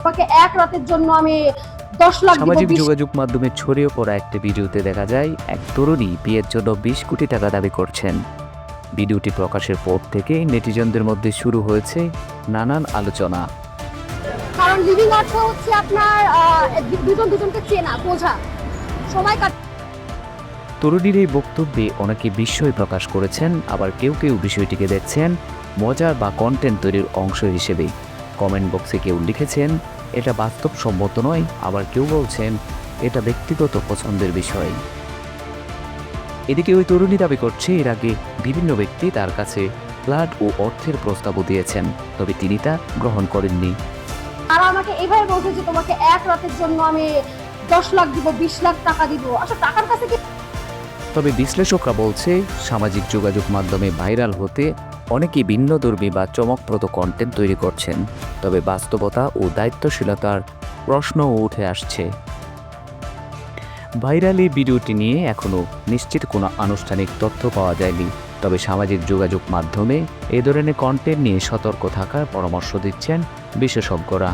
আমাকে এক রাতের জন্য আমি 10 লাখ দিব। সামাজিক যোগাযোগ মাধ্যমে ছড়িয়ে পড়া একটা ভিডিওতে দেখা যায় এক তরুণী বিয়ের জন্য 20 কোটি টাকা দাবি করছেন। ভিডিওটি প্রকাশের পর থেকে নেটিজনদের মধ্যে শুরু হয়েছে নানান আলোচনা। কারণ লিভিং অর্থ হচ্ছে আপনার দুজন দুজনকে চেনা বোঝা সময় তরুণীর এই বক্তব্যে অনেকে বিস্ময় প্রকাশ করেছেন, আবার কেউ কেউ বিষয়টিকে দেখছেন মজার বা কন্টেন্ট তৈরির অংশ হিসেবে। কমেন্ট বক্সে কেউ লিখেছেন এটা বাস্তবসম্মত নয়, আবার কেউ বলছেন এটা ব্যক্তিগত পছন্দের বিষয়। এদিকে ওই তরুণী দাবি করছে এর আগে বিভিন্ন ব্যক্তি তার কাছে ফ্ল্যাট ও অর্থের প্রস্তাবও দিয়েছেন, তবে তিনি তা গ্রহণ করেননি। তারা আমাকে এভাবে বলছে যে তোমাকে এক রাতের জন্য আমি 10 লাখ দিব, 20 লাখ টাকা দিব। আসলে টাকার কাছে কি। তবে বিশ্লেষকরা বলছে সামাজিক যোগাযোগ মাধ্যমে ভাইরাল হতে অনেকেই ভিন্নধর্মী বা চমকপ্রদ কন্টেন্ট তৈরি করছেন, তবে বাস্তবতা ও দায়িত্বশীলতার প্রশ্নও উঠে আসছে। ভাইরাল এই ভিডিওটি নিয়ে এখনও নিশ্চিত কোনো আনুষ্ঠানিক তথ্য পাওয়া যায়নি, তবে সামাজিক যোগাযোগ মাধ্যমে এ ধরনের কন্টেন্ট নিয়ে সতর্ক থাকার পরামর্শ দিচ্ছেন বিশেষজ্ঞরা।